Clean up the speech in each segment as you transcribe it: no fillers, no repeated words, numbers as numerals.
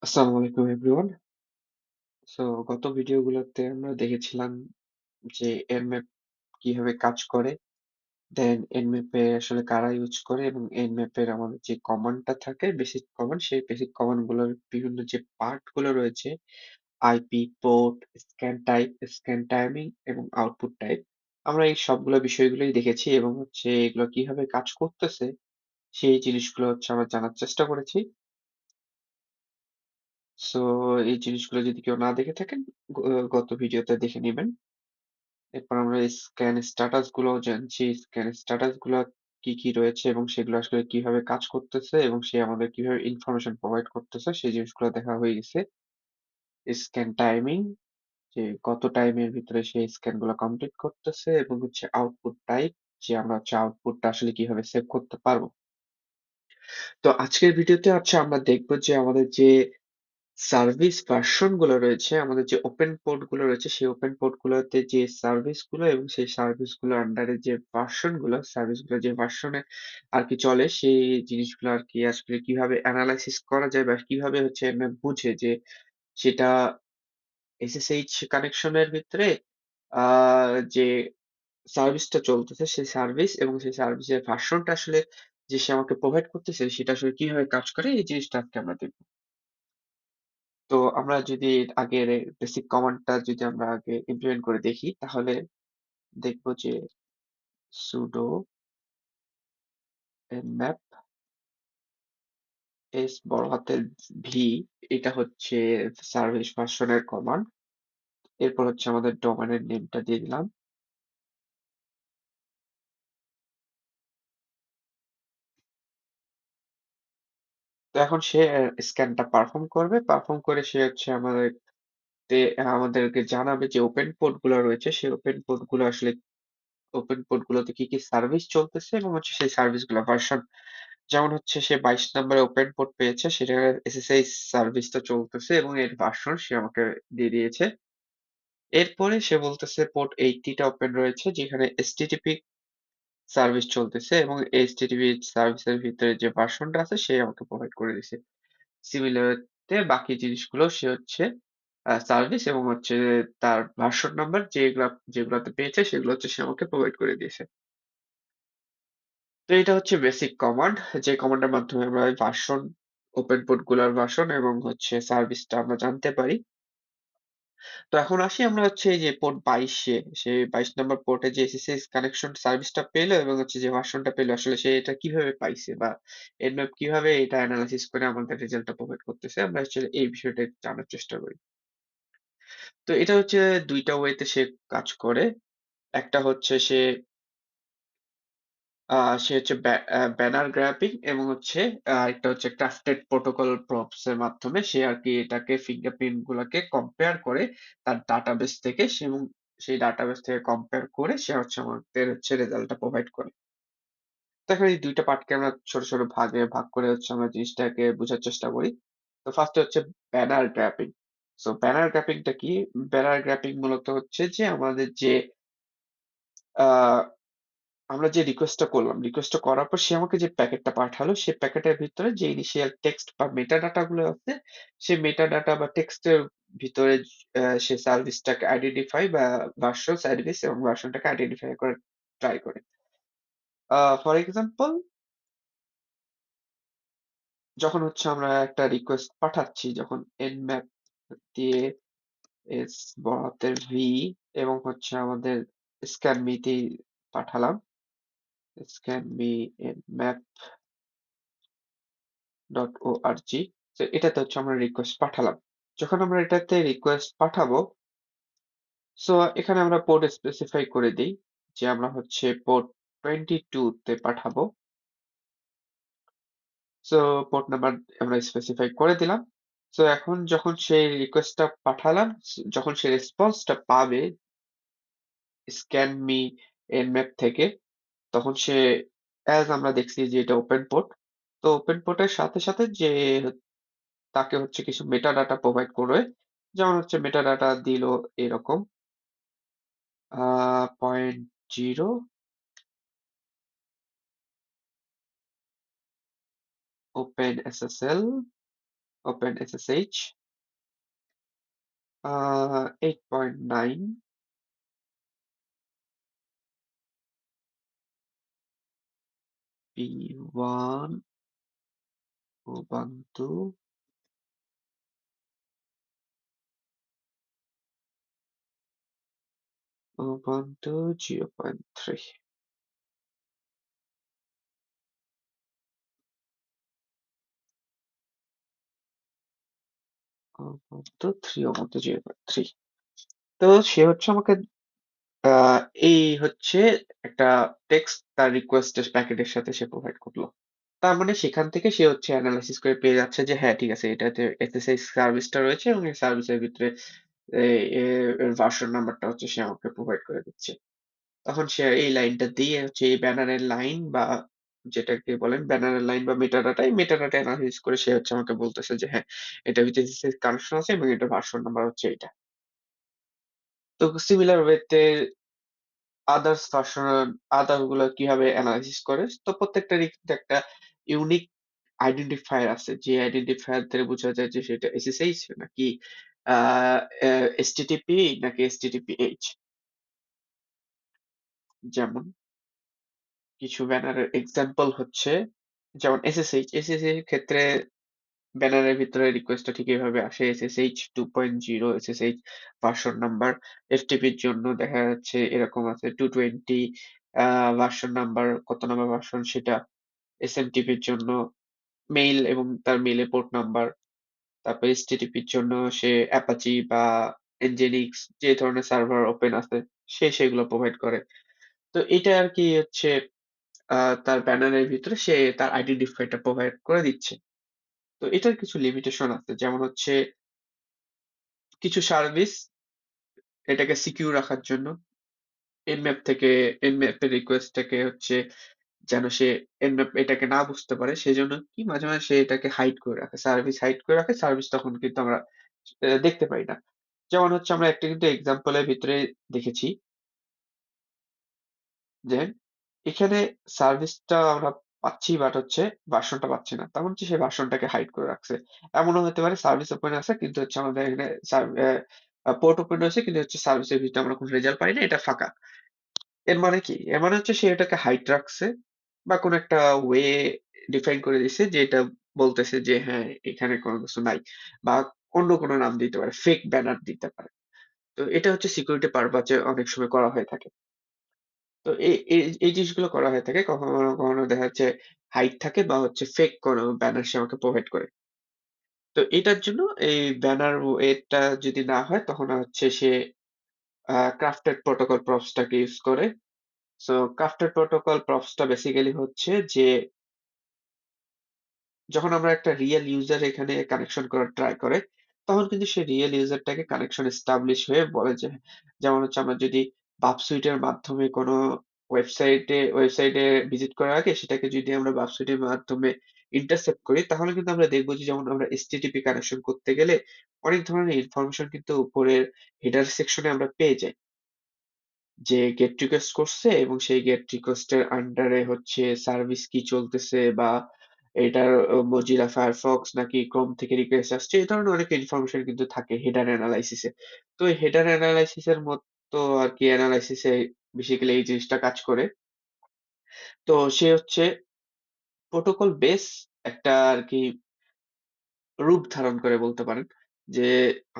আসসালামু আলাইকুম everyone. So গত ভিডিওগুলোতে আমরা দেখেছিলাম যে Nmap কিভাবে কাজ করে, দেন Nmap এ আসলে কারা ইউজ করে এবং Nmap এর আমাদের যে কমান্ডটা থাকে বেসিক কমান্ড, সেই বেসিক কমান্ড গুলোর বিভিন্ন যে পার্ট গুলো রয়েছে IP, port, scan type, scan timing এবং আউটপুট টাইপ। আমরা এই সবগুলো বিষয়গুলোই দেখেছি এবং এগুলো কিভাবে কাজ করতেছে সেই জিনিসগুলো আমরা জানার চেষ্টা করেছি। সো এই জিনিসগুলো যদি কেউ না দেখে থাকেন গত ভিডিওতে দেখে নিবেন। এরপর আমরা স্ক্যান স্ট্যাটাস গুলোও জানছি। স্ক্যান স্ট্যাটাস গুলা কি, কি রয়েছে এবং সেগুলো আসলে কিভাবে কাজ করতেছে এবং সে আমাদের কিভাবে ইনফরমেশন প্রোভাইড করতেছে সেই জিনিসগুলো দেখা হয়ে গেছে। স্ক্যান টাইমিং, যে কত টাইমের ভিতরে সে স্ক্যান গুলা কমপ্লিট করতেছে এবং আউটপুট টাইপ, যে আমরা আউটপুটটা আসলে কিভাবে সেভ করতে পারবো। তো আজকের ভিডিওতে আমরা দেখব যে আমাদের যে সার্ভিস ভার্সন গুলো রয়েছে, আমাদের যে ওপেন পোর্ট গুলো রয়েছে, সেই ওপেন পোর্ট গুলোতে যে সার্ভিস গুলো এবং সেই সার্ভিস গুলোর আন্ডারে যে ভার্সন গুলো, সার্ভিস গুলো যে ভার্সনে চলে, সেই জিনিসগুলো আসলে কিভাবে এনালাইসিস করা যায় বা কিভাবে এমনি বুঝে যে সেটা এসএসএইচ কানেকশনের ভিতরে আ যে সার্ভিসটা চলতেছে, সেই সার্ভিস এবং সেই সার্ভিসের ভার্সনটা আসলে যে সে আমাকে প্রোভাইড করতেছে সেটা আসলে কিভাবে কাজ করে, এই জিনিসটা আজকে আমরা দেখব। তো আমরা যদি আগের বেসিক কমান্ডটা যদি আমরা আগে ইমপ্লিমেন্ট করে দেখি, তাহলে দেখব যে sudo nmap s বড় হাতের V, এটা হচ্ছে সার্ভিস ভার্সনের কমান্ড। এরপর আমাদের ডোমেইনের নেমটা দিয়ে দিলাম। তো এখন সে স্ক্যানটা পারফর্ম করবে। পারফর্ম করে সে আমাদেরকে জানাবে যে ওপেন পোর্ট গুলো রয়েছে, সেই ওপেন পোর্ট গুলোতে কি, কি সার্ভিস চলতেছে এবং সেই সার্ভিস গুলা ভার্সন। যেমন সে ২২ নম্বরে ওপেন পোর্ট পেয়েছে, সেটার SSH সার্ভিসটা চলতেছে এবং এর ভার্সন সে আমাকে দিয়ে দিয়েছে। এরপরে সে বলতেছে পোর্ট 80 টা ওপেন রয়েছে, যেখানে HTTP সার্ভিস চলতেছে এবং HTTP সার্ভিসের ভিতরে যে ভার্সনটা আছে সে আমাকে প্রোভাইড করে দিছে। সিমিলারলি বাকি জিনিসগুলো সে সার্ভিস এবং তার ভার্সন নাম্বার যেগুলাতে পেয়েছে সেগুলো সে আমাকে প্রোভাইড করে দিয়েছে। তো এটা বেসিক কমান্ড, যে কমান্ডের মাধ্যমে আমরা ভার্সন, ওপেন পোর্ট গুলার ভার্সন এবং সার্ভিসটা আমরা জানতে পারি। তো এখন আসি আমরা এই যে পোর্ট ২২ সেই ২২ নম্বর পোর্টে যে এসএসএস কানেকশন সার্ভিসটা পেলো এবং যে ভার্সনটা পেলো, আসলে সে এটা কিভাবে পাইছে বা Nmap কিভাবে এটা এনালাইসিস করে আমাদের রেজাল্টটা প্রোভাইড করতেছে, আমরা এই বিষয়টা একটু জানার চেষ্টা করি। তো এটা ২ টা ওয়েতে সে কাজ করে। একটা সে আ সে ব্যানার গ্র্যাপিং এবং আরেকটা ট্রাস্টেড প্রোটোকল প্রপস এর মাধ্যমে সে এটাকে ফিঙ্গারপ্রিন্ট গুলাকে কম্পেয়ার করে তার ডাটাবেস থেকে এবং সেই ডাটাবেস থেকে কম্পেয়ার করে সে আমাদের রেজাল্টটা প্রোভাইড করে। তো এখন এই ২ টা পার্টকে আমরা ছোট, ছোট ভাগে ভাগ করে আমরা জিনিসটাকে বুঝার চেষ্টা করি। তো ফার্স্ট এ ব্যানার গ্র্যাপিং। সো ব্যানার গ্র্যাপিংটা কি? ব্যানার গ্র্যাপিং মূলত যে আমাদের যে আ আমরা যে রিকোয়েস্টটা করলাম, রিকোয়েস্টটা করার পর সে আমাকে যে প্যাকেটটা পাঠালো, সে প্যাকেটের ভিতরে যে ইনিশিয়াল টেক্সট বা মেটা ডাটা গুলো আছে, সে মেটা ডাটা বা টেক্সটের ভিতরে সে সার্ভিসটাকে আইডেন্টিফাই বা ভার্সন সার্ভিস এবং ভার্সনটাকে আইডেন্টিফাই করার ট্রাই করে। ফর এক্সাম্পল, যখন আমরা একটা রিকোয়েস্ট পাঠাচ্ছি, যখন nmap দিয়ে এস বড় হাতের ভি এবং আমাদের স্ক্যান মি তে পাঠালাম। স্ক্যান মি nmap .org, তো এটাতে আমরা রিকোয়েস্ট পাঠালাম। যখন আমরা এটাতে রিকোয়েস্ট পাঠাবো, সো এখানে আমরা পোর্ট স্পেসিফাই করে দেই যে আমরা পোর্ট 22 তে পাঠাবো। সো পোর্ট নাম্বার আমরা স্পেসিফাই করে দিলাম। সো এখন যখন সেই রিকোয়েস্টটা পাঠালাম, যখন সে রেসপন্সটা পাবে স্ক্যান মি nmap থেকে, তখন সে আমরা দেখছি যে এটা ওপেন পোর্ট। তো ওপেন পোর্টের সাথে, সাথে যে তাকে কিছু মেটা ডাটা প্রোভাইড করবে। যেমন মেটা ডাটা দিল এরকম আ 0.0 open SSL, open SSH 8.9 P1 Ubuntu Ubuntu 0.3 Ubuntu 3 Ubuntu 0.3 তো সে হচ্ছে আমাকে আহ, এই হচ্ছে একটা টেক্সট তার রিকোয়েস্টের প্যাকেটের সাথে সে প্রোভাইড করলো। তার মানে সেখান থেকে সে হচ্ছে অ্যানালাইসিস করে পেয়ে যাচ্ছে যে হ্যাঁ ঠিক আছে এটাতে এসএসএইচ সার্ভিসটা রয়েছে এবং এই সার্ভিসের ভিতরে এর ভার্সন নাম্বারটা হচ্ছে সে আমাকে প্রোভাইড করে দিচ্ছে। তখন সে এই লাইনটা দিয়ে হচ্ছে এই ব্যানারের লাইন বা যেটাকে বলেন ব্যানারের লাইন বা মেটাডাটা এই মেটাডাটা অ্যানালাইসিস করে সে হচ্ছে আমাকে বলতেছে যে হ্যাঁ এটা ভিতরে এসএসএইচ কানেকশন আছে এবং এটা ভার্সন নাম্বার হচ্ছে এটা। তো সিমিলার ওয়েতে আদার্স ভার্সন আদার গুলো কিভাবে অ্যানালাইসিস করে তো প্রত্যেকটারই কিন্তু একটা ইউনিক আইডেন্টিফায়ার আছে যে আইডেন্টিফায়ার থেকে বোঝা যায় যে সেটা এসএসএইচ নাকি এসটিটিপি নাকি এসটিটিপিএইচ। যেমন কিছু ব্যানারের এক্সাম্পল হচ্ছে যেমন এসএসএইচ এর ক্ষেত্রে ব্যানারের ভিতরে রিকোয়েস্টটা ঠিক এভাবে আসে এসএসএইচ 2.0 এসএসএইচ ভার্সন নাম্বার। এফটিপির জন্য দেখা যাচ্ছে এরকম আছে 220 ভার্সন নাম্বার কত নাম্বার ভার্সন সেটা। এসএমটিপির জন্য মেইল এবং তার মেইলের পোর্ট নাম্বার। তারপর এইচটিটিপির জন্য সে অ্যাপাচি বা এনজিনিক্স যে ধরনের সার্ভার ওপেন আছে সে সেগুলো প্রোভাইড করে। তো এটা আর কি হচ্ছে তার ব্যানারের ভিতরে সে তার আইডেন্টিফায়ারটা প্রোভাইড করে দিচ্ছে। তো এটার কিছু লিমিটেশন আছে যেমন হচ্ছে কিছু সার্ভিস এটাকে সিকিউর রাখার জন্য nmap থেকে nmap এর রিকোয়েস্টটাকে হচ্ছে যেন সে nmap এটাকে না বুঝতে পারে সেজন্য কি মাঝে মাঝে সে এটাকে হাইড করে রাখে সার্ভিস হাইড করে রাখে সার্ভিস তখন কিন্তু আমরা দেখতে পাই না। যেমন হচ্ছে আমরা একটা কিন্তু এক্সাম্পলের ভিতরে দেখেছি যে এখানে সার্ভিসটা আমরা পাচ্ছি বাট হচ্ছে ভার্সনটা পাচ্ছি না। তেমন হচ্ছে সে ভার্সনটাকে হাইড করে রাখছে। এমনও হতে পারে সার্ভিস ওপেন আছে কিন্তু হচ্ছে আমাদের এখানে পোর্ট ওপেন হয়েছে কিন্তু হচ্ছে সার্ভিসের ভিতরে আমরা কোনো রেজাল্ট পাই না এটা ফাঁকা। এর মানে কি? এর মানে হচ্ছে সে এটাকে হাইড রাখছে বা কোনো একটা ওয়ে ডিফাইন করে দিছে যে এটা বলতেছে যে হ্যাঁ এখানে কোনো কিছু নাই বা অন্য কোনো নাম দিতে পারে ফেক ব্যানার দিতে পারে। তো এটা হচ্ছে সিকিউরিটি পারপাজে অনেক সময় করা হয়ে থাকে। তো এই জিনিসগুলো করা হয়ে থাকে। কখনো, কখনো দেখা যাচ্ছে হাইড থাকে বা হচ্ছে ফেক কোনো ব্যানার সে আমাকে প্রোভাইড করে। তো এটার জন্য এই ব্যানার ওয়েটা যদি না হয় তখন হচ্ছে সে ক্রাফটেড প্রোটোকল প্রপস টাকে ইউজ করে। সো ক্রাফটেড প্রোটোকল প্রপস টা বেসিক্যালি হচ্ছে যে যখন আমরা একটা রিয়েল ইউজার এখানে কানেকশন করার ট্রাই করে, তখন কিন্তু সে রিয়েল ইউজারটাকে কানেকশন এস্টাবলিশ হয়ে বলে যে যেমন হচ্ছে আমরা যদি বাপসুইটের মাধ্যমে কোনো ওয়েবসাইটে ভিজিট করার আগে সেটাকে যদি আমরা বাপসুইটের মাধ্যমে ইন্টারসেপ্ট করি তাহলে কিন্তু আমরা দেখব যে যেমন আমরা এসটিটিপি কানেকশন করতে গেলে অনেক ধরনের ইনফরমেশন কিন্তু উপরের হেডার সেকশনে আমরা পেয়ে যাই। যে গেট রিকোয়েস্ট করছে এবং সেই গেট রিকোয়েস্টের আন্ডারে হচ্ছে সার্ভিস কি চলতেছে বা এটার মজিলা ফায়ারফক্স নাকি ক্রোম থেকে রিকোয়েস্ট আসছে এই ধরনের অনেক ইনফরমেশন কিন্তু থাকে হেডার অ্যানালাইসিসে। তো এই হেডার অ্যানালাইসিসের মতো আর কি অ্যানালাইসিসে বেসিক্যালি এই জিনিসটা কাজ করে। তো সে হচ্ছে প্রোটোকল বেস একটা আর কি রূপ ধারণ করে বলতে পারেন যে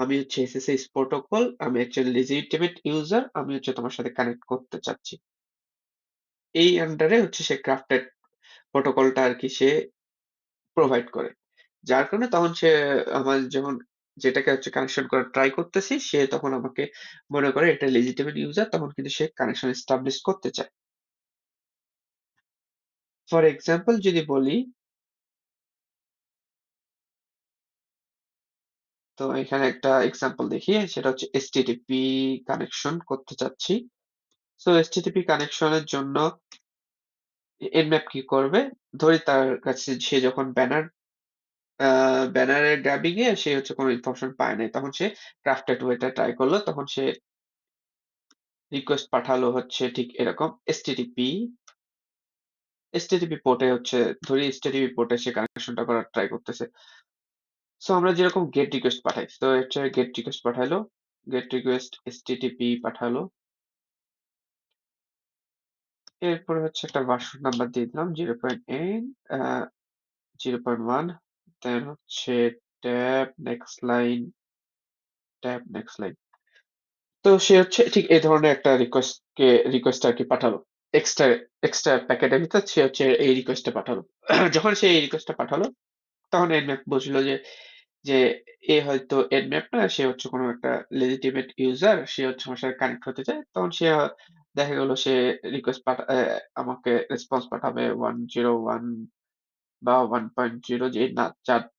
আমি হচ্ছে এসএসএইচ প্রোটোকল আমি একজন লেজিটিমেট ইউজার আমি হচ্ছে তোমার সাথে কানেক্ট করতে চাচ্ছি। এই আন্ডারে হচ্ছে সে ক্রাফটেড প্রোটোকলটা আরকি সে প্রোভাইড করে। যার কারণে তখন সে আমার যখন যেটাকে হচ্ছে কানেকশন করার ট্রাই করতেছি, সে তখন আমাকে মনে করে এটা legitimate ইউজার তখন কিন্তু সে কানেকশন এস্টাবলিশ করতে চায়। ফর এক্সাম্পল যদি বলি, তো এখানে একটা এক্সাম্পল দেখি সেটা হচ্ছে HTTP কানেকশন করতে চাচ্ছি। সো HTTP কানেকশনের জন্য Nmap কি করবে? ধরি তার কাছে সে যখন ব্যানারের গ্র্যাবিং এ সে হচ্ছে কোনো ইনফরমেশন পায় নাই। তখন সে ক্রাফটেড ওয়েটা ট্রাই করলো। তখন সে রিকোয়েস্ট পাঠালো হচ্ছে ঠিক এরকম এসটিটিপি পোর্টে হচ্ছে ধরি এসটিটিপি পোর্টে সে কানেকশনটা করার ট্রাই করতেছে। সো আমরা যেরকম গেট রিকোয়েস্ট পাঠাই, তো হচ্ছে গেট রিকোয়েস্ট পাঠাইলো, গেট রিকোয়েস্ট এসটিটিপি পাঠালো, এরপরে হচ্ছে একটা ভার্সন নাম্বার দিয়ে দিলাম 0.8 0.1, দেন হচ্ছে tab next line, tab next line. তো সে হচ্ছে ঠিক এই ধরনের একটা রিকোয়েস্ট আর কি পাঠালো। এক্সট্রা এক্সট্রা প্যাকেটের ভিতর সে হচ্ছে এই রিকোয়েস্টটা পাঠালো। যখন সে এই রিকোয়েস্টটা পাঠালো, তখন Nmap বুঝলো যে এ হয়তো Nmap না, সে হচ্ছে কোনো একটা legitimate user, সে হচ্ছে আমার সাথে কানেক্ট হতে চায়। তখন সে দেখা গেল সে রিকোয়েস্ট আমাকে রেসপন্স পাঠাবে 101 বা 1.0, যে না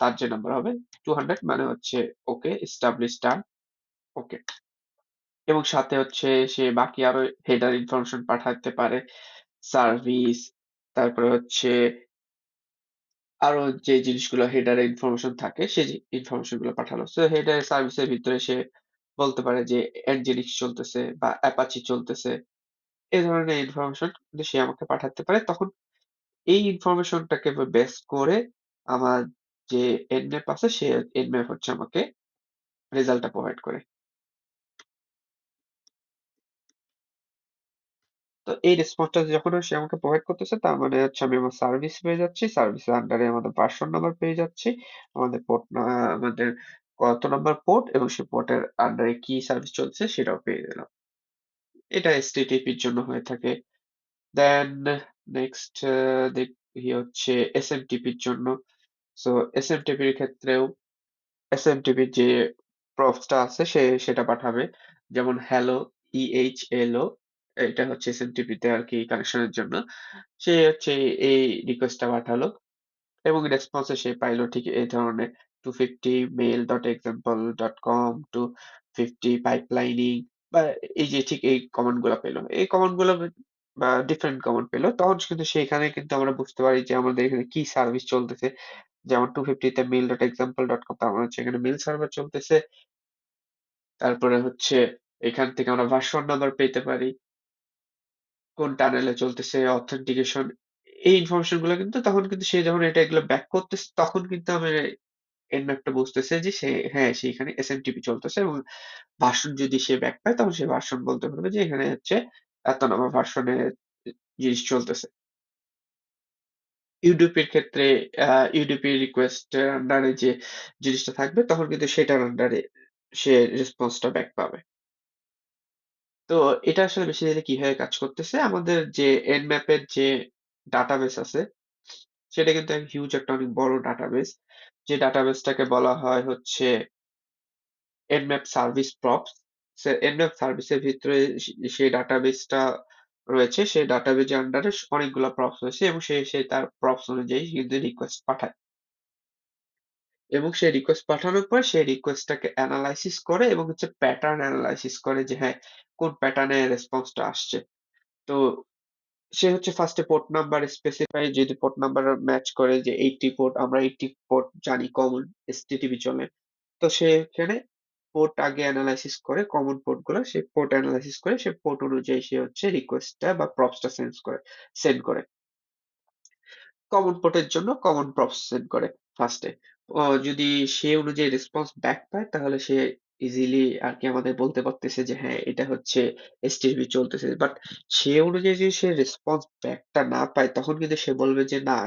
তার যে নাম্বার হবে 200, মানে হচ্ছে ওকে এস্টাবলিশ ডান, ওকে। এবং সাথে হচ্ছে সে বাকি আরো হেডার ইনফরমেশন পাঠাতে পারে, সার্ভিস, তারপরে হচ্ছে আরো যে জিনিসগুলো হেডারে ইনফরমেশন থাকে সেই ইনফরমেশন গুলো পাঠালো। সো হেডার সার্ভিসের ভিতরে সে বলতে পারে যে nginx চলতেছে বা অ্যাপাচি চলতেছে, এই ধরনের ইনফরমেশন কিন্তু সে আমাকে পাঠাতে পারে। তখন এই ইনফরমেশনটাকে বেস করে আমার যে nmap আছে, সে nmap হচ্ছে আমাকে রেজাল্টটা প্রোভাইড করে। তো এই রেসপন্সটা যখন সে আমাকে প্রোভাইড করতেছে, তার মানে হচ্ছে আমি আমার সার্ভিস পেয়ে যাচ্ছি, সার্ভিসের আন্ডারে আমাদের ভার্সন নাম্বার পেয়ে যাচ্ছি, আমাদের কত নাম্বার পোর্ট এবং সেই পোর্টের আন্ডারে কি সার্ভিস চলছে সেটাও পেয়ে গেলাম। এটা এসটিটিপির জন্য হয়ে থাকে। দেন নেক্সট দেখি হচ্ছে এসএমটিপির জন্য। সো এসএমটিপির ক্ষেত্রেও এসএমটিপির যে প্রপসটা আছে সেটা পাঠাবে, যেমন হ্যালো, EHLO, এটা হচ্ছে এসএমটিপিতে আর কি কানেকশনের জন্য। সে হচ্ছে এই রিকোয়েস্টটা পাঠালো এবং রেসপন্সে সে পাইলো ঠিক এই ধরনের 250 mail.example.com, 250 পাইপলাইনিং, বা এই যে ঠিক এই কমান্ড গুলা পেলো, এই কমান্ড গুলো বা ডিফারেন্ট কমান্ড পেলো, তখন কিন্তু সেখানে কিন্তু আমরা বুঝতে পারি যে আমাদের এখানে কি সার্ভিস চলতেছে। যেমন 250 তে mail.example.com, তার মানে হচ্ছে এখানে মেল সার্ভার চলতেছে। তারপরে হচ্ছে এখান থেকে আমরা ভার্সন নাম্বার পেতে পারি, কোন টানেলে চলতেছে, অথেন্টিকেশন, এই ইনফরমেশন গুলো কিন্তু তখন কিন্তু সে যখন এগুলো ব্যাক করতেছে, তখন কিন্তু আমি nmap টা বুঝতেছে যে হ্যাঁ, সেখানে এসএমটিপি চলতেছে, এবং ভার্সন যদি সে ব্যাক পায়, তখন সে ভার্সন বলতে পারবে যে এখানে হচ্ছে এত নম্বর ভার্সনে জিনিস চলতেছে। ইউডিপির ক্ষেত্রে ইউডিপি রিকোয়েস্ট এর আন্ডারে যে জিনিসটা থাকবে, তখন কিন্তু সেটার আন্ডারে সে রেসপন্সটা ব্যাক পাবে। তো এটা আসলে বেসিক্যালি কিভাবে কাজ করতেছে, আমাদের যে nmap এর যে ডাটাবেস আছে, সেটা কিন্তু হিউজ একটা অনেক বড় ডাটাবেস। যে ডাটাবেসটাকে বলা হয় হচ্ছে nmap সার্ভিস প্রপস। nmap সার্ভিসের ভিতরে সেই ডাটাবেসটা রয়েছে, সেই ডাটাবেজের আন্ডারে অনেকগুলা প্রপস রয়েছে, এবং সে তার প্রপস অনুযায়ী কিন্তু রিকোয়েস্ট পাঠায়। এবং সেই রিকোয়েস্ট পাঠানোর পর সেই রিকোয়েস্টটাকে এনালাইসিস করে এবং হচ্ছে প্যাটার্ন এনালাইসিস করে যে হ্যাঁ, কোন প্যাটার্নে রেসপন্সটা আসছে। তো সে হচ্ছে ফার্স্টে পোর্ট নাম্বার স্পেসিফাই, যদি পোর্ট নাম্বার ম্যাচ করে যে 80 পোর্ট, আমরা 80 পোর্ট জানি কমন এসটিটিপি চলে। তো সে এখানে পোর্ট আগে এনালাইসিস করে, কমন পোর্ট গুলো সে পোর্ট এনালাইসিস করে, সে পোর্ট অনুযায়ী সে হচ্ছে রিকোয়েস্টটা বা প্রপসটা সেন্ড করে। কমন পোর্টের জন্য কমন প্রপস সেন্ড করে ফার্স্টে। যদি সে অনুযায়ী রেসপন্স ব্যাক পায়, তাহলে সে ইজিলি আর কি আমাদের বলতে পারতেছে যে হ্যাঁ, এটা হচ্ছে এসটিপি চলতেছে। বাট সে অনুযায়ী যদি সে রেসপন্স ব্যাকটা না পায়, তখন কিন্তু সে বলবে যে না,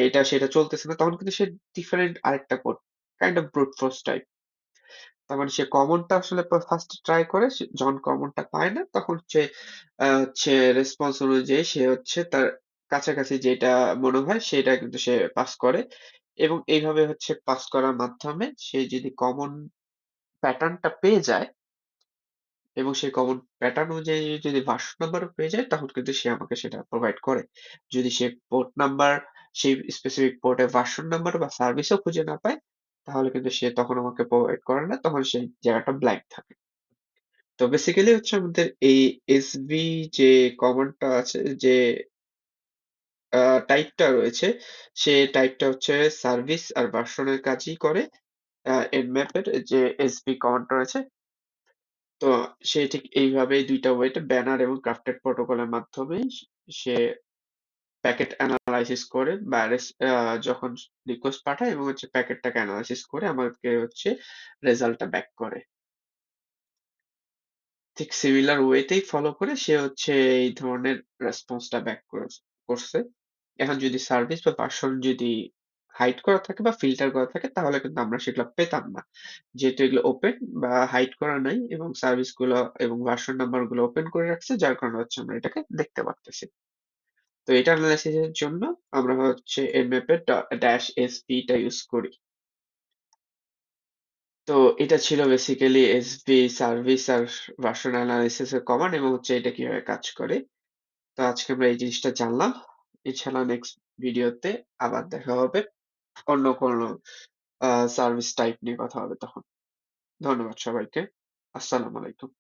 এটা সেটা চলতেছে না, তখন কিন্তু সে ডিফারেন্ট আরেকটা code, kind of brute force type. তার মানে সে কমনটা আসলে ফার্স্ট ট্রাই করে, যখন কমনটা পায় না, তখন হচ্ছে রেসপন্স অনুযায়ী সে হচ্ছে তার কাছাকাছি যেটা মনে হয় সেটা কিন্তু সে পাস করে। এবং এইভাবে হচ্ছে পাস করার মাধ্যমে সে যদি কমন প্যাটার্নটা পেয়ে যায়, এবং সেই কমন প্যাটার্ন অনুযায়ী যদি ভার্সন নাম্বারও পেয়ে যায়, তখন কিন্তু সে আমাকে সেটা প্রোভাইড করে। যদি সে পোর্ট নাম্বার, সেই স্পেসিফিক পোর্টে ভার্সন নাম্বার বা সার্ভিসও খুঁজে না পায়, তাহলে কিন্তু সে তখন আমাকে প্রোভাইড করে না, তখন সেই জায়গাটা ব্ল্যাঙ্ক থাকে। তো বেসিক্যালি হচ্ছে আমাদের এই এসভি যে কমান্ডটা আছে, যে টাইপটা রয়েছে, সে টাইপটা হচ্ছে সার্ভিস আর ভার্সনের কাজই করে। nmap এর যে এসভি কমান্ড রয়েছে, তো সে ঠিক এইভাবেই ২ টা ওয়েতে ব্যানার এবং ক্রাফটেড প্রোটোকলের মাধ্যমেই সে প্যাকেট অ্যানালাইসিস করে বা যখন রিকোয়েস্ট পাঠায় এবং হচ্ছে প্যাকেটটাকে অ্যানালাইসিস করে আমাকে হচ্ছে রেজাল্টটা ব্যাক করে। ঠিক সিমিলার ওয়েতেই ফলো করে সে হচ্ছে এই ধরনের রেসপন্সটা ব্যাক করছে। এখন যদি সার্ভিস বা ভার্সন যদি হাইড করা থাকে বা ফিল্টার করা থাকে তাহলে কিন্তু আমরা সেগুলো পেতাম না। যেহেতু এগুলো ওপেন বা হাইড করা নাই এবং সার্ভিস গুলো এবং ভার্সন নাম্বার গুলো ওপেন করে রাখছে যার কারণে হচ্ছে আমরা এটাকে দেখতে পারতেছি। তো এটা অ্যানালাইসিস এর জন্য আমরা হচ্ছে nmap এর ড্যাশ এসভি টা ইউজ করি। তো এটা ছিল বেসিক্যালি এসভি সার্ভিস আর ভার্সন অ্যানালাইসিস এর কমান্ড এবং হচ্ছে এটা কিভাবে কাজ করে। তো আজকে আমরা এই জিনিসটা জানলাম। ইনশাআল্লাহ নেক্সট ভিডিওতে আবার দেখা হবে। অন্য কোনো সার্ভিস টাইপ নিয়ে কথা হবে তখন। ধন্যবাদ সবাইকে। আসসালামু আলাইকুম।